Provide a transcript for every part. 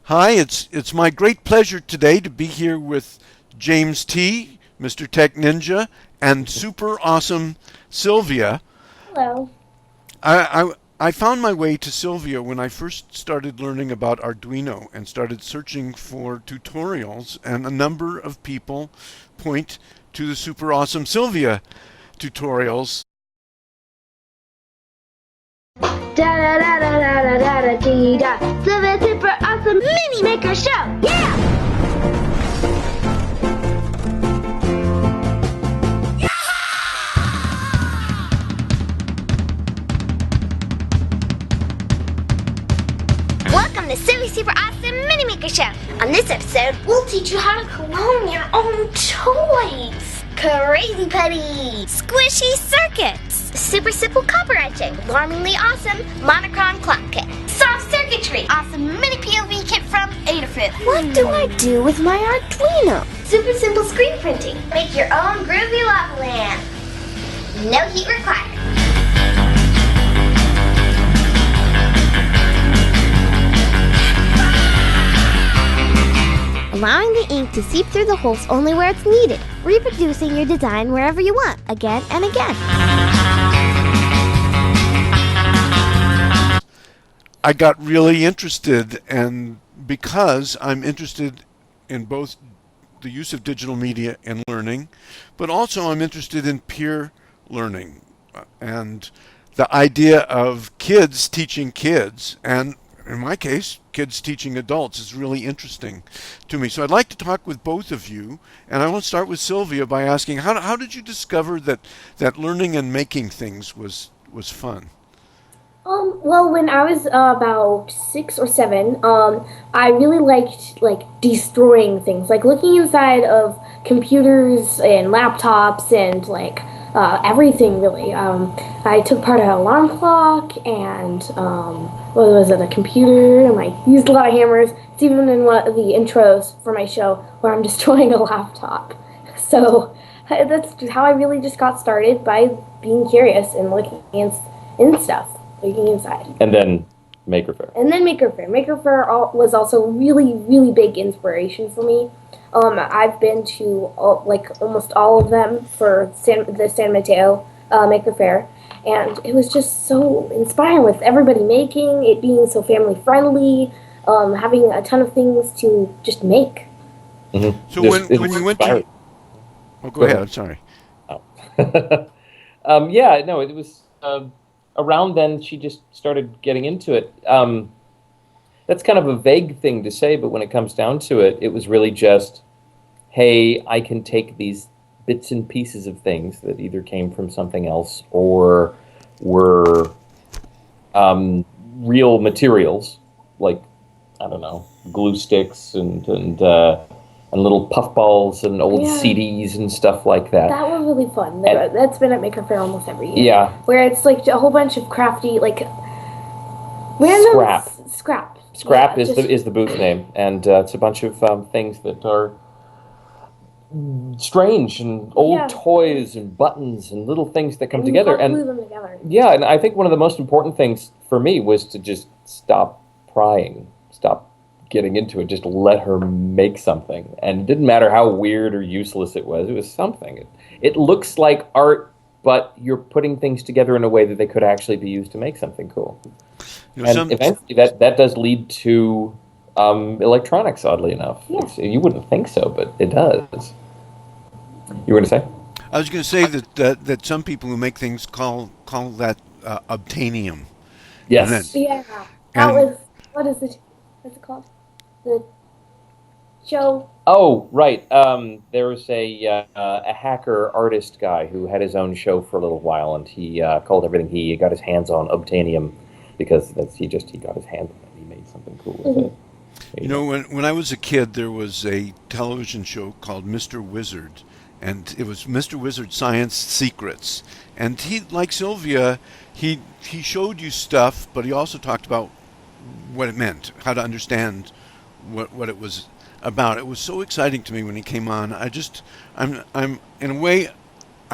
Hi, it's my great pleasure today to be here with James T, Mr. Tech Ninja, and super awesome Sylvia. Hello. I found my way to Sylvia when I first started learning about Arduino and started searching for tutorials, and a number of people point to the super awesome Sylvia tutorials. Da da da da da da da da dee da. Sylvia Super Awesome Mini Maker Show. Yeah! Welcome to Sylvia Super Awesome Mini Maker Show. On this episode, we'll teach you how to clone your own toys. Crazy Putty. Squishy Circuits. Super simple copper etching. Alarmingly awesome monochrome clock kit. Soft circuitry. Awesome mini POV kit from Adafruit. What do I do with my Arduino? Super simple screen printing. Make your own groovy lava lamp. No heat required. Allowing the ink to seep through the holes only where it's needed. Reproducing your design wherever you want, again and again. I got really interested, and because I'm interested in both the use of digital media and learning, but also I'm interested in peer learning and the idea of kids teaching kids, and in my case, kids teaching adults is really interesting to me. So I'd like to talk with both of you, and I want to start with Sylvia by asking, how did you discover that learning and making things was fun? Well, when I was about 6 or 7, I really liked destroying things, like looking inside of computers and laptops and everything really. I took part in an alarm clock and what was it, a computer, and I used a lot of hammers. It's even in one of the intros for my show where I'm destroying a laptop. So that's how I really just got started, by being curious and looking in stuff. Looking inside. And then Maker Faire. And then Maker Faire. Maker Faire was also really, really big inspiration for me. I've been to almost all of them for the San Mateo Maker Faire, and it was just so inspiring with everybody making it, being so family friendly, having a ton of things to just make. Mm-hmm. So when you went to, oh, go ahead. I'm sorry. Oh. Yeah, no, it was. Around then, she just started getting into it. That's kind of a vague thing to say, but when it comes down to it, it was really just, hey, I can take these bits and pieces of things that either came from something else or were real materials, like, I don't know, glue sticks and little puffballs and old CDs and stuff like that. That was really fun. That's been at Maker Faire almost every year. Yeah. Where it's like a whole bunch of crafty, random scrap. Scrap is the booth name, and it's a bunch of things that are strange and old toys and buttons and little things that come together. And glue them together. Yeah, and I think one of the most important things for me was to just stop prying, stop getting into it, just let her make something. And it didn't matter how weird or useless it was something. It looks like art, but you're putting things together in a way that they could actually be used to make something cool. And eventually that does lead to electronics, oddly enough. Yeah. You wouldn't think so, but it does. You were going to say? I was going to say that some people who make things call that obtainium. Yes. What is it? What's it called? The show. Oh, right. There was a hacker artist guy who had his own show for a little while, and he called everything he got his hands on obtainium, because he got his hands on it. He made something cool with it. You know, when I was a kid, there was a television show called Mr. Wizard, and it was Mr. Wizard Science Secrets. And he, like Sylvia, he showed you stuff, but he also talked about what it meant, how to understand what it was about. It was so exciting to me when he came on. I'm in a way,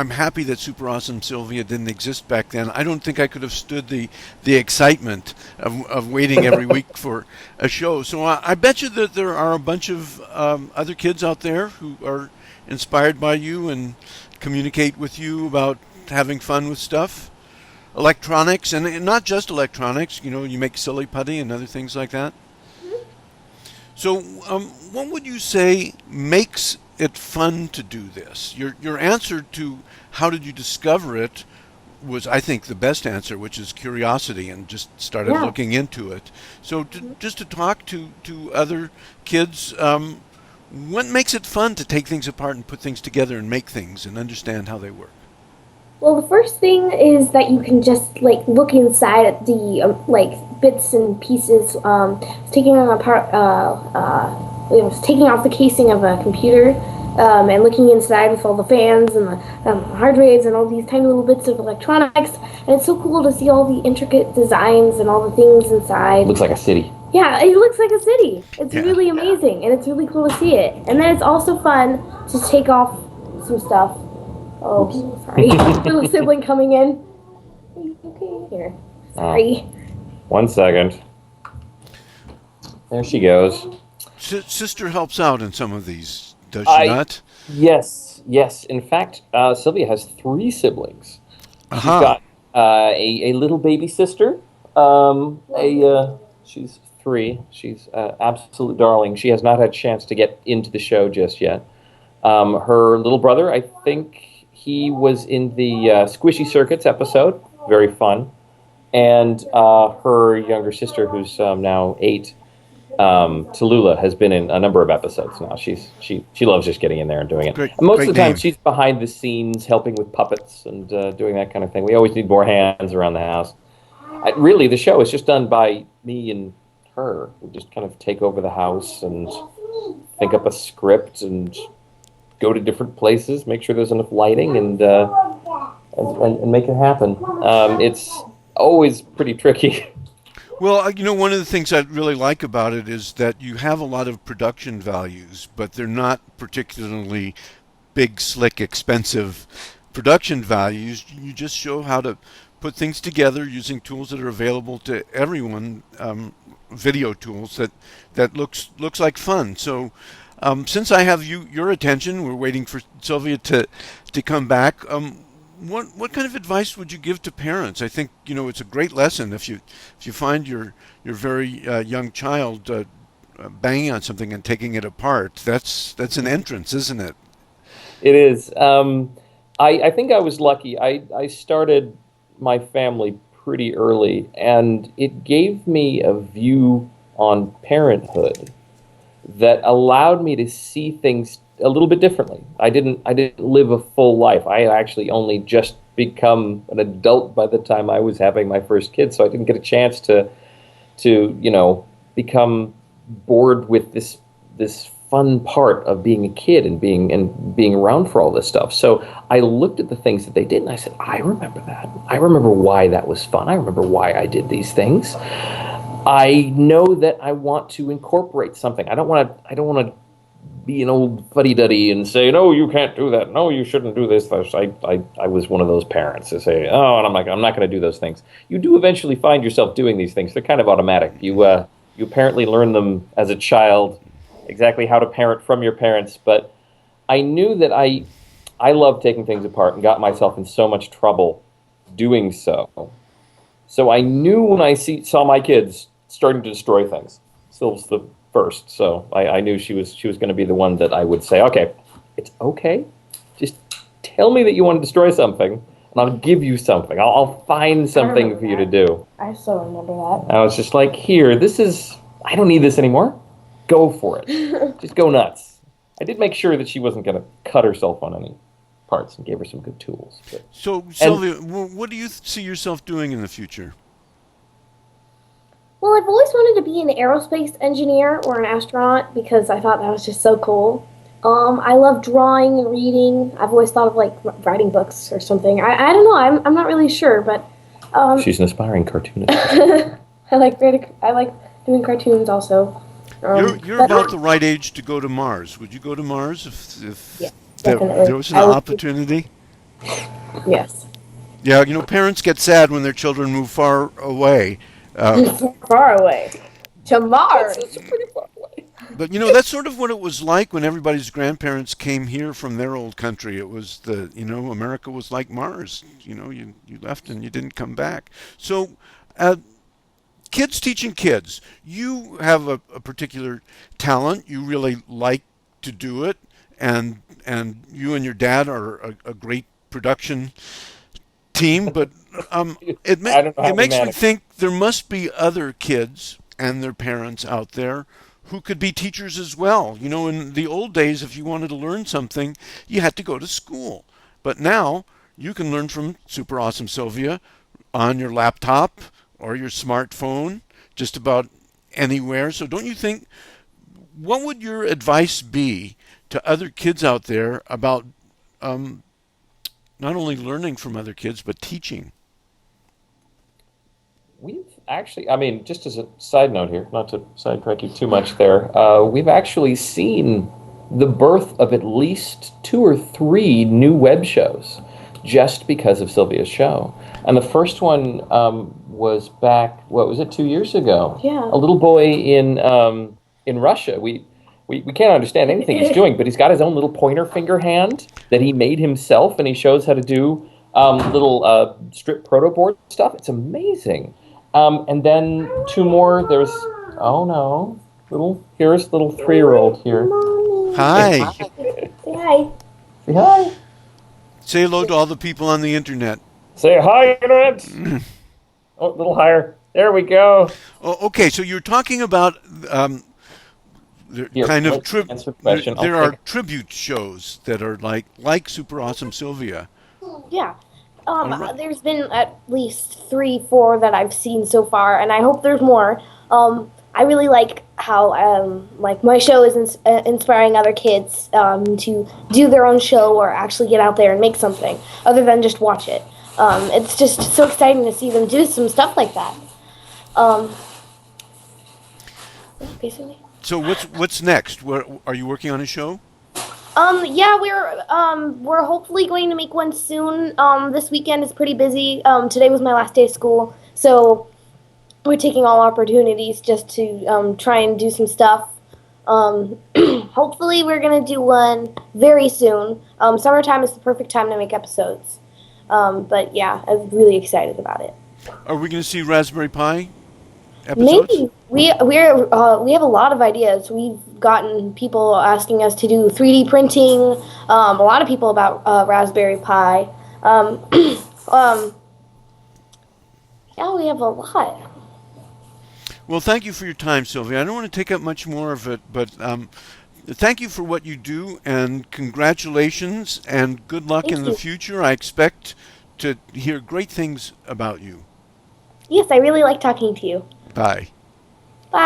I'm happy that Super Awesome Sylvia didn't exist back then. I don't think I could have stood the excitement of waiting every week for a show. So I bet you that there are a bunch of other kids out there who are inspired by you and communicate with you about having fun with stuff, electronics, and not just electronics. You know, you make silly putty and other things like that. So, what would you say makes it fun to do this? Your answer to how did you discover it was, I think, the best answer, which is curiosity, and just started Yeah. looking into it. So, just to talk to other kids, what makes it fun to take things apart and put things together and make things and understand how they work? Well, the first thing is that you can just like look inside at the like bits and pieces. Taking apart, taking off the casing of a computer, and looking inside with all the fans and the hard drives and all these tiny little bits of electronics. And it's so cool to see all the intricate designs and all the things inside. Looks like a city. Yeah, it looks like a city. It's Yeah. really amazing, and it's really cool to see it. And then it's also fun to take off some stuff. Oh, sorry. Little sibling coming in. Are you okay? Here. Sorry. 1 second. There she goes. Sister helps out in some of these, does she not? Yes, yes. In fact, Sylvia has 3 siblings. She's got a little baby sister. She's 3. She's absolute darling. She has not had a chance to get into the show just yet. Her little brother, I think he was in the Squishy Circuits episode. Very fun. And her younger sister, who's now 8, Tallulah, has been in a number of episodes now. She loves just getting in there and doing it. Great, And most great of the time, name. she's behind the scenes, helping with puppets and doing that kind of thing. We always need more hands around the house. Really, the show is just done by me and her. We just kind of take over the house and think up a script and go to different places, make sure there's enough lighting, and make it happen. It's always pretty tricky. Well, you know, one of the things I really like about it is that you have a lot of production values, but they're not particularly big, slick, expensive production values. You just show how to put things together using tools that are available to everyone, video tools that looks like fun. So, since I have your attention, we're waiting for Sylvia to come back. What kind of advice would you give to parents? I think, you know, it's a great lesson if you find your very young child banging on something and taking it apart. That's an entrance, isn't it? It is. I think I was lucky. I started my family pretty early, and it gave me a view on parenthood that allowed me to see things a little bit differently. I didn't live a full life. I had actually only just become an adult by the time I was having my first kid, so I didn't get a chance to become bored with this fun part of being a kid and being around for all this stuff. So I looked at the things that they did and I said, I remember that. I remember why that was fun. I remember why I did these things. I know that I want to incorporate something. I don't want to be an old fuddy-duddy and say, no, you can't do that. No, you shouldn't do this. I was one of those parents to say, oh, and I'm not going to do those things. You do eventually find yourself doing these things. They're kind of automatic. You apparently learn them as a child, exactly how to parent from your parents. But I knew that I loved taking things apart and got myself in so much trouble doing so. So I knew when I saw my kids starting to destroy things. Sylv's the first, so I knew she was going to be the one that I would say, okay, it's okay. Just tell me that you want to destroy something, and I'll give you something. I'll find something for you to do. I still remember that. I was just like, here, I don't need this anymore. Go for it. Just go nuts. I did make sure that she wasn't going to cut herself on any parts and gave her some good tools. So, Sylvia, what do you see yourself doing in the future? Well, I've always wanted to be an aerospace engineer or an astronaut because I thought that was just so cool. I love drawing and reading. I've always thought of like writing books or something. I don't know. I'm not really sure, but She's an aspiring cartoonist. I like doing cartoons also. You're about the right age to go to Mars. Would you go to Mars if Yeah, there definitely. was an I would- opportunity? Yes. Yeah, parents get sad when their children move far away. Uh, Far away. To That's, Mars. that's a pretty far away. but that's sort of what it was like when everybody's grandparents came here from their old country. It was America was like Mars. You left and you didn't come back. So, uh, kids teaching kids, you have a particular talent. You really like to do it, and you and your dad are a great production team. But I don't know it how we makes me manage. think there must be other kids and their parents out there who could be teachers as well. In the old days, if you wanted to learn something, you had to go to school. But now you can learn from Super Awesome Sylvia on your laptop or your smartphone, just about anywhere. So don't you think, what would your advice be to other kids out there about um, not only learning from other kids, but teaching? We've actually, I mean, just as a side note here, not to sidetrack you too much there, we've actually seen the birth of at least two or three new web shows just because of Sylvia's show. And the first one was back, what was it, 2 years ago? Yeah. A little boy in Russia. We can't understand anything he's doing, but he's got his own little pointer finger hand that he made himself, and he shows how to do little strip proto board stuff. It's amazing. And then two more. There's oh no, here's little 3-year-old here. Hi. Say hi. Say hi. Say hello to all the people on the internet. Say hi, internet. Oh, a little higher. There we go. Oh, okay, so you're talking about Here, kind of let's answer the question. there I'll are take tribute shows that are like Super Awesome Sylvia. Yeah. All right. There's been at least 3, 4 that I've seen so far, and I hope there's more. I really like how like my show is inspiring other kids to do their own show or actually get out there and make something other than just watch it. It's just so exciting to see them do some stuff like that. Um, Basically. So what's next? Are you working on a show? Yeah, we're hopefully going to make one soon. This weekend is pretty busy. Today was my last day of school, so we're taking all opportunities just to try and do some stuff. Hopefully we're gonna do one very soon. Summertime is the perfect time to make episodes. But yeah, I'm really excited about it. Are we going to see Raspberry Pi episodes? Maybe we have a lot of ideas. We've gotten people asking us to do 3D printing. A lot of people about Raspberry Pi. Yeah, we have a lot. Well, thank you for your time, Sylvia. I don't want to take up much more of it, but thank you for what you do, and congratulations, and good luck Thank in the you. future. I expect to hear great things about you. Yes, I really like talking to you. Bye. Bye.